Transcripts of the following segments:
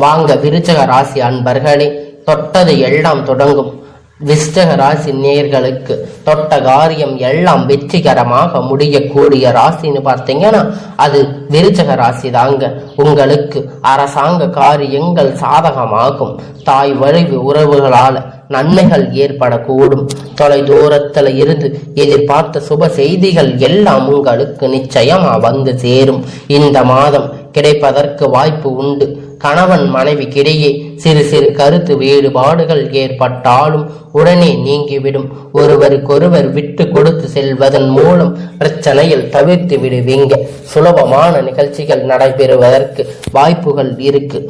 வாங்க விருச்சக ராசி அன்பர்களே, தொட்டது எல்லாம் தொடங்கும். விருச்சிக ராசி நேயர்களுக்கு தொட்ட காரியம் எல்லாம் வெற்றிகரமாக முடியக்கூடிய ராசின்னு பார்த்தீங்கன்னா அது விருச்சிக ராசி தாங்க. உங்களுக்கு அரசாங்க காரியங்கள் சாதகமாகும். தாய் வழி உறவுகளால் நன்மைகள் ஏற்படக்கூடும். தொலை தூரத்துல இருந்து எதிர்பார்த்த சுப செய்திகள் எல்லாம் உங்களுக்கு நிச்சயமா வந்து சேரும். இந்த மாதம் கிடைப்பதற்கு வாய்ப்பு உண்டு. கணவன் மனைவிக்கிடையே சிறு சிறு கருத்து வேறுபாடுகள் ஏற்பட்டாலும் உடனே நீங்கிவிடும். ஒருவருக்கொருவர் விட்டு கொடுத்து செல்வதன் மூலம் பிரச்சனையில் தவிர்த்து விடுவீங்க. சுலபமான நிகழ்ச்சிகள் நடைபெறுவதற்கு வாய்ப்புகள் இருக்கு.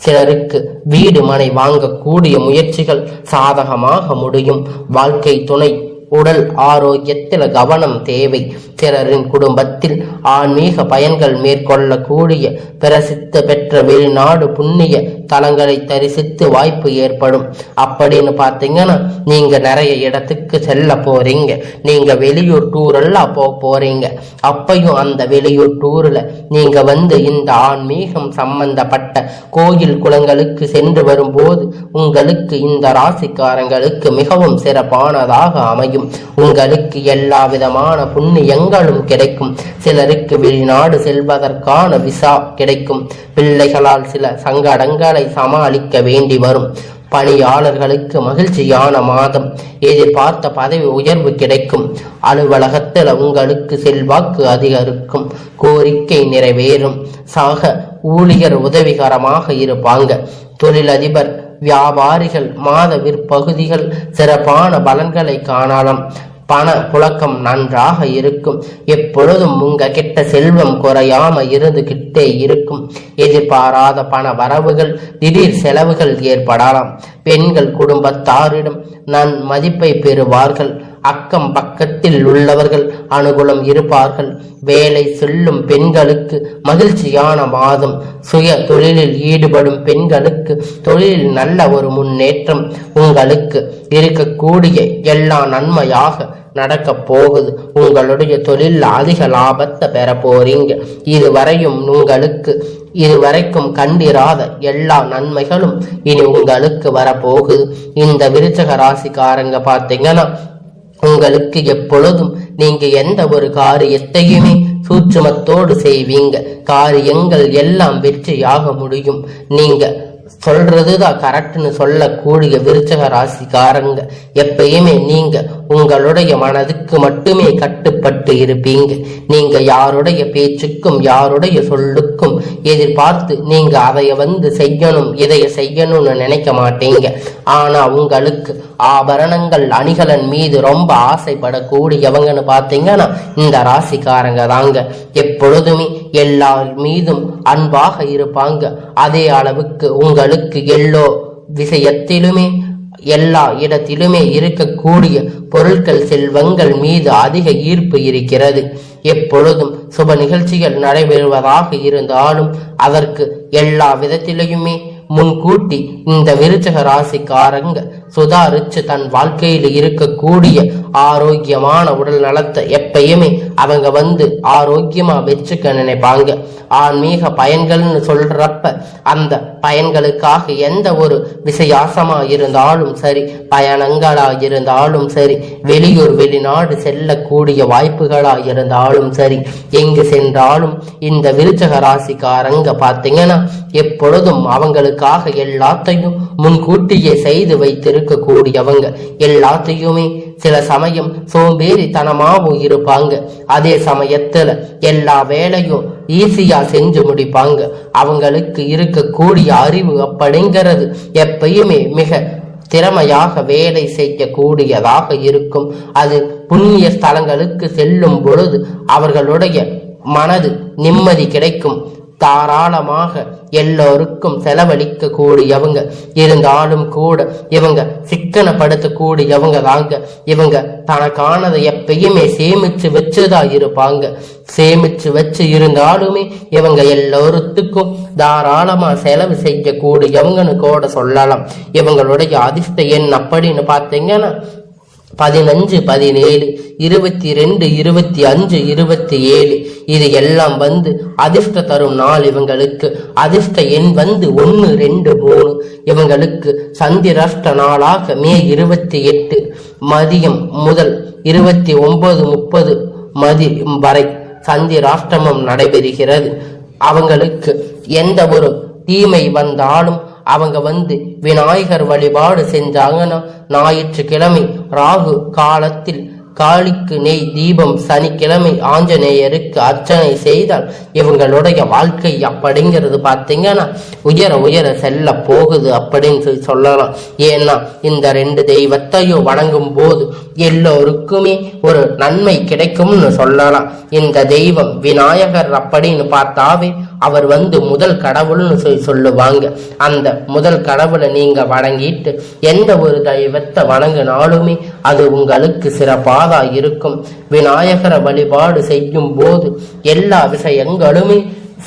சிலருக்கு வீடு மனை வாங்கக்கூடிய முயற்சிகள் சாதகமாக முடியும். வாழ்க்கை துணை உடல் ஆரோக்கியத்தில் கவனம் தேவை. சிலரின் குடும்பத்தில் ஆன்மீக பயன்கள் மேற்கொள்ளக்கூடிய பிரசித்தி பெற்ற வெளிநாடு புண்ணிய தலங்களை தரிசித்து வாய்ப்பு ஏற்படும். அப்படின்னு பார்த்தீங்கன்னா நீங்க நிறைய இடத்துக்கு செல்ல போறீங்க. நீங்க வெளியூர் டூர் எல்லாம் போறீங்க. அப்பையும் அந்த வெளியூர் டூர்ல நீங்க இந்த ஆன்மீகம் சம்பந்தப்பட்ட கோயில் குளங்களுக்கு சென்று வரும்போது உங்களுக்கு இந்த ராசிக்காரங்களுக்கு மிகவும் சிறப்பானதாக அமையும். உங்களுக்கு எல்லா விதமான புண்ணியங்களும் கிடைக்கும். சிலருக்கு வெளிநாடு செல்வதற்கான விசா கிடைக்கும். பிள்ளைகளால் சில சங்கடங்களை சமாளிக்க வேண்டி வரும். பணியாளர்களுக்கு மகிழ்ச்சியான மாதம். எதிர்பார்த்த பதவி உயர்வு கிடைக்கும். அலுவலகத்தில் உங்களுக்கு செல்வாக்கு அதிகரிக்கும். கோரிக்கை நிறைவேறும். சக ஊழியர் உதவிகரமாக இருப்பாங்க. தொழிலதிபர் வியாபாரிகள் மாத விற்பகுதிகள் சிறப்பான பலன்களை காணலாம். பண புழக்கம் நன்றாக இருக்கும். எப்பொழுதும் உங்க கிட்ட செல்வம் குறையாம இருந்துகிட்டே இருக்கும். எதிர்பாராத பண வரவுகள் திடீர் செலவுகள் ஏற்படலாம். பெண்கள் குடும்பத்தாரிடம் மதிப்பை பெறுவார்கள். அக்கம் பக்கத்தில் உள்ளவர்கள் அனுகூலம் இருப்பார்கள். வேலை செல்லும் பெண்களுக்கு மகிழ்ச்சியான மாதம். சுய தொழிலில் ஈடுபடும் பெண்களுக்கு தொழிலில் நல்ல ஒரு முன்னேற்றம். உங்களுக்கு இருக்கக்கூடிய எல்லா நன்மையாக நடக்க போகுது. உங்களுடைய தொழில் அதிக லாபத்தை பெற போறீங்க. இதுவரைக்கும் கண்டிராத எல்லா நன்மைகளும் இனி உங்களுக்கு வரப்போகுது. இந்த விருச்சிக ராசிக்காரங்க பார்த்தீங்கன்னா உங்களுக்கு எப்பொழுதும் நீங்க எந்த ஒரு காரியத்தையுமே சூட்சுமத்தோடு செய்வீங்க. காரியங்கள் எல்லாம் வெற்றியாக முடியும். நீங்க சொல்றதுதான் கரெக்ட்னு சொல்லக்கூடிய விருச்சிக ராசிக்காரங்க எப்பயுமே நீங்க உங்களுடைய மனதுக்கு மட்டுமே கட்டுப்பட்டு இருப்பீங்க. நீங்க யாருடைய பேச்சுக்கும் யாருடைய சொல்லுக்கும் எதிர்பார்த்து நீங்க அதைய செய்யணும் இதைய செய்யணும்னு நினைக்க மாட்டீங்க. ஆனா உங்களுக்கு ஆபரணங்கள் அணிகலன் மீது ரொம்ப ஆசைப்படக்கூடியவங்கன்னு பார்த்தீங்கன்னா இந்த ராசிக்காரங்க தாங்க. எப்பொழுதுமே எல்லார் மீதும் அன்பாக இருப்பாங்க. அதே அளவுக்கு உங்களுக்கு எல்லோ விஷயத்திலுமே எல்லா இடத்திலுமே இருக்கக்கூடிய பொருட்கள் செல்வங்கள் மீது அதிக ஈர்ப்பு இருக்கிறது. எப்பொழுதும் சுப நிகழ்ச்சிகள் நடைபெறுவதாக இருந்தாலும் அதற்கு எல்லா விதத்திலையுமே முன்கூட்டி இந்த விருச்சிக ராசிக்காரங்க சுதாரிச்சு தன் வாழ்க்கையில் இருக்கக்கூடிய ஆரோக்கியமான உடல் நலத்தை எப்பயுமே அவங்க ஆரோக்கியமா வச்சுக்க நினைப்பாங்க. ஆன்மீக பயன்கள்னு சொல்றப்ப அந்த பயன்களுக்காக எந்த ஒரு விசேஷமா இருந்தாலும் சரி, பயணங்களா இருந்தாலும் சரி, வெளியூர் வெளிநாடு செல்லக்கூடிய வாய்ப்புகளா இருந்தாலும் சரி, எங்கு சென்றாலும் இந்த விருச்சிக ராசிக்காரங்க பார்த்தீங்கன்னா எப்பொழுதும் அவங்களுக்காக எல்லாத்தையும் முன்கூட்டியே செய்து வைத்திருக்கக்கூடியவங்க. எல்லாத்தையுமே சில சமயம் சோம்பேறித்தனமாகவும் இருப்பாங்க. அதே சமயத்துல எல்லா வேலையும் ஈஸியா செஞ்சு முடிப்பாங்க. அவங்களுக்கு இருக்கக்கூடிய அறிவு அப்படிங்கிறது எப்பயுமே மிக திறமையாக வேலை செய்யக்கூடியதாக இருக்கும். அது புண்ணிய ஸ்தலங்களுக்கு செல்லும் பொழுது அவர்களுடைய மனது நிம்மதி கிடைக்கும். தாராளமாக எல்லோருக்கும் செலவழிக்க கூடியவங்க இருந்தாலும் கூட இவங்க சிக்கனப்படுத்தக்கூடியவங்க தாங்க. இவங்க தனக்கானதை எப்பயுமே சேமிச்சு வச்சுதான் இருப்பாங்க. சேமிச்சு வச்சு இருந்தாலுமே இவங்க எல்லோருத்துக்கும் தாராளமா செலவு செய்யக்கூடியவங்கன்னு கூட சொல்லலாம். இவங்களுடைய அதிர்ஷ்ட எண் அப்படின்னு பார்த்தீங்கன்னா 15, 17, 22, 25, 27 இது எல்லாம் அதிர்ஷ்ட தரும் நாள். இவங்களுக்கு அதிர்ஷ்ட எண் 1, 2, 3. இவங்களுக்கு சந்திராஷ்ட நாளாக மே 28 மதியம் முதல் 29:30 மதியம் வரை சந்திராஷ்டமம் நடைபெறுகிறது. அவங்களுக்கு எந்த ஒரு தீமை வந்தாலும் அவங்க விநாயகர் வழிபாடு செஞ்சாங்கன்னா ஞாயிற்றுக்கிழமை ராகு காலத்தில் காளிக்கு நெய் தீபம், சனிக்கிழமை ஆஞ்சநேயருக்கு அர்ச்சனை செய்தால் இவங்களுடைய வாழ்க்கை அப்படிங்கிறது பார்த்தீங்கன்னா உயர உயர செல்ல போகுது அப்படின்னு சொல்லலாம். ஏன்னா இந்த 2 தெய்வத்தையும் வணங்கும் போது எல்லோருக்குமே ஒரு நன்மை கிடைக்கும்னு சொல்லலாம். இந்த தெய்வம் விநாயகர் அப்படின்னு பார்த்தாவே அவர் முதல் கடவுள்னு சொல்லுவாங்க. அந்த முதல் கடவுளை நீங்க வணங்கிட்டு எந்த ஒரு தெய்வத்தை வணங்கினாலுமே அது உங்களுக்கு சிறப்பாக இருக்கும். விநாயகரை வழிபாடு செய்யும் போது எல்லா விஷயங்களுமே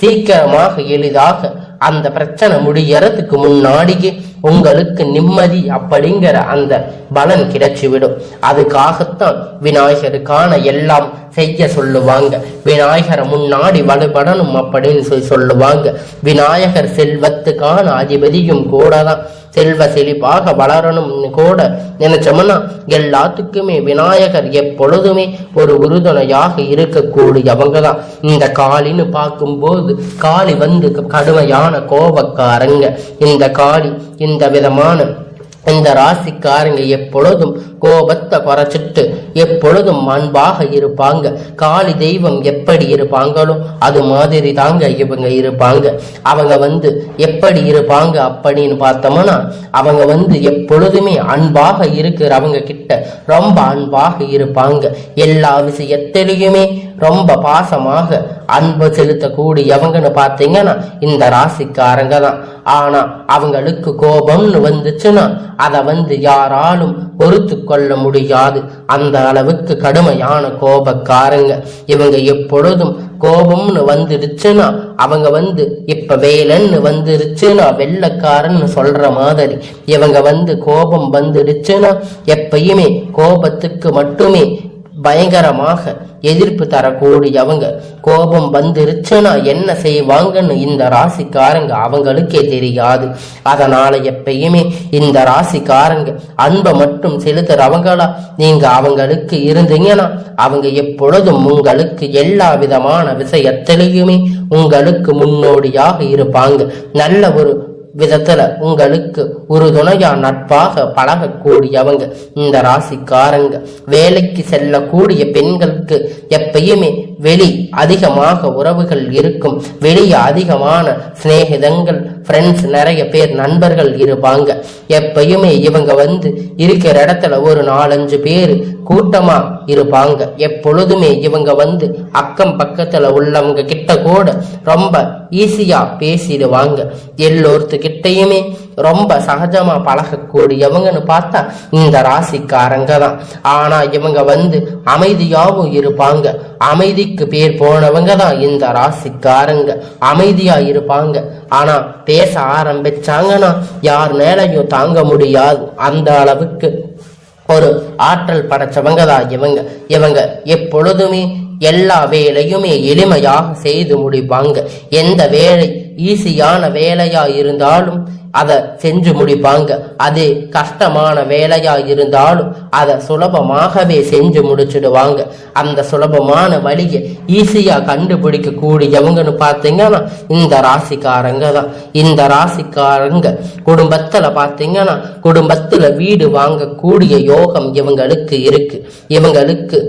சீக்கிரமாக எளிதாக அந்த பிரச்சனை முடியறதுக்கு முன்னாடியே உங்களுக்கு நிம்மதி அப்படிங்கிற அந்த பலன் கிடைச்சிவிடும். அதுக்காகத்தான் விநாயகருக்கான எல்லாம் செய்ய சொல்லுவாங்க. விநாயகரை முன்னாடி வழிபடணும் அப்படின்னு சொல்லுவாங்க. விநாயகர் செல்வத்துக்கான அதிபதியும் கூட தான். செல்வ செழிப்பாக வளரணும்னு கூட நினைச்சோம்னா எல்லாத்துக்குமே விநாயகர் எப்பொழுதுமே ஒரு உறுதுணையாக இருக்கக்கூடியவங்க தான். இந்த காளின்னு பார்க்கும்போது காளி கடுமையான கோபக்காரங்க. இந்த காளி இந்த விதமான இந்த ராசிக்காரங்க எப்பொழுதும் கோபத்தை குறைச்சிட்டு எப்பொழுதும் அன்பாக இருப்பாங்க. காளி தெய்வம் எப்படி இருப்பாங்களோ அது மாதிரி தாங்க இவங்க இருப்பாங்க. அவங்க எப்படி இருப்பாங்க அப்படின்னு பார்த்தோம்னா அவங்க எப்பொழுதுமே அன்பாக இருக்கிறவங்க கிட்ட ரொம்ப அன்பாக இருப்பாங்க. எல்லா விஷயத்திலையுமே ரொம்ப பாசமாக அன்பு செலுத்தக்கூடியவங்கன்னு பார்த்தீங்கன்னா இந்த ராசிக்காரங்க தான். ஆனா அவங்களுக்கு கோபம்னு வந்துச்சுன்னா அதை யாராலும் பொறுத்து கொள்ள முடியாது. அந்த அளவுக்கு கடுமையான கோபக்காரங்க இவங்க. எப்பொழுதும் கோபம்னு வந்துடுச்சுன்னா அவங்க இப்ப வேலைன்னு வந்துருச்சுன்னா வெள்ளக்காரன்னு சொல்ற மாதிரி இவங்க கோபம் வந்துடுச்சுன்னா எப்பயுமே கோபத்துக்கு மட்டுமே பயங்கரமாக எதிர்ப்பு தரக்கூடியவங்க. கோபம் வந்துருச்சுன்னா என்ன செய்வாங்கன்னு இந்த ராசிக்காரங்க அவங்களுக்கே தெரியாது. அதனால எப்பயுமே இந்த ராசிக்காரங்க அன்பை மட்டும் செலுத்துறவங்களா நீங்க அவங்களுக்கு இருந்தீங்கன்னா அவங்க எப்பொழுதும் உங்களுக்கு எல்லா விதமான விஷயத்திலையுமே உங்களுக்கு முன்னோடியாக இருப்பாங்க. நல்ல ஒரு விதத்துல உங்களுக்கு ஒரு துணையா நட்பாக பழகக்கூடியவங்க இந்த ராசிக்காரங்க. வேலைக்கு செல்லக்கூடிய பெண்களுக்கு எப்பயுமே வெளி அதிகமாக உறவுகள் இருக்கும். வெளியே அதிகமான சிநேகிதங்கள், ஃப்ரெண்ட்ஸ், நிறைய பேர் நண்பர்கள் இருப்பாங்க. எப்பயுமே இவங்க இருக்கிற இடத்துல ஒரு 4-5 பேர் கூட்டமா இருப்பாங்க. எப்பொழுதுமே இவங்க அக்கம் பக்கத்துல உள்ளவங்க கிட்ட கூட ரொம்ப ஈஸியா பேசிடுவாங்க. எல்லோருத்துக்கிட்டையுமே ரொம்ப சகஜமா பழகக்கூடியவங்கன்னு பார்த்தா இந்த ராசிக்காரங்க தான். ஆனா இவங்க அமைதியாவும் இருப்பாங்க. அமைதிக்கு பேர் போனவங்க தான் இந்த ராசிக்காரங்க. அமைதியா இருப்பாங்க. ஆனா பேச ஆரம்பிச்சாங்கன்னா யார் மேலையும் தாங்க முடியாது. அந்த அளவுக்கு ஒரு ஆற்றல் படைச்சவங்க தான் இவங்க. இவங்க எப்பொழுதுமே எல்லா வேலையுமே எளிமையாக செய்து முடிப்பாங்க. எந்த வேலை ஈஸியான வேலையா இருந்தாலும் அதை செஞ்சு முடிப்பாங்க. அது கஷ்டமான வேலையா இருந்தாலும் அதை சுலபமாகவே செஞ்சு முடிச்சிடுவாங்க. அந்த சுலபமான வழியை ஈஸியா கண்டுபிடிக்க கூடியவங்கன்னு பார்த்தீங்கன்னா இந்த ராசிக்காரங்க தான். இந்த ராசிக்காரங்க குடும்பத்துல பார்த்தீங்கன்னா குடும்பத்துல வீடு வாங்கக்கூடிய யோகம் இவங்களுக்கு இருக்கு. இவங்களுக்கு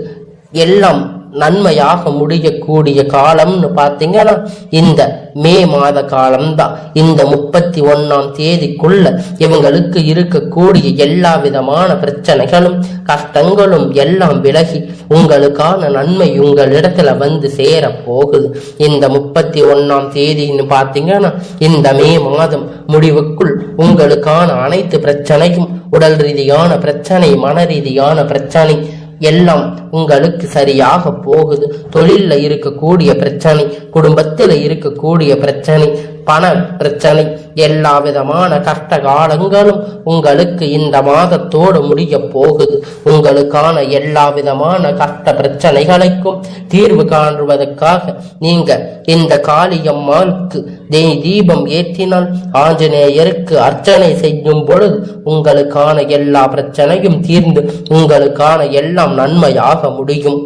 எல்லாம் நன்மையாக முடியக்கூடிய காலம்னு பார்த்தீங்கன்னா இந்த மே மாத காலம்தான். இந்த 31ஆம் தேதிக்குள்ள இவங்களுக்கு இருக்கக்கூடிய எல்லா விதமான பிரச்சனைகளும் கஷ்டங்களும் எல்லாம் விலகி உங்களுக்கான நன்மை உங்களிடத்துல சேர போகுது. இந்த 31ஆம் தேதின்னு பார்த்தீங்கன்னா இந்த மே மாதம் முடிவுக்குள் உங்களுக்கான அனைத்து பிரச்சனையும், உடல் ரீதியான பிரச்சனை, மன ரீதியான பிரச்சனை எல்லாம் உங்களுக்கு சரியாக போகுது. தொழில்ல இருக்கக்கூடிய பிரச்சனை, குடும்பத்தில் இருக்கக்கூடிய பிரச்சனை, பண பிரச்சனை, எல்லா விதமான கஷ்ட காலங்களும் உங்களுக்கு இந்த மாதத்தோடு முடிய போகுது. உங்களுக்கான எல்லா விதமான கஷ்ட பிரச்சனைகளுக்கும் தீர்வு காணுவதற்காக நீங்க இந்த காளியம்மாளுக்கு தீபம் ஏற்றினால், ஆஞ்சநேயருக்கு அர்ச்சனை செய்யும் பொழுது உங்களுக்கான எல்லா பிரச்சனையும் தீர்ந்து உங்களுக்கான எல்லாம் நன்மையாக முடியும்.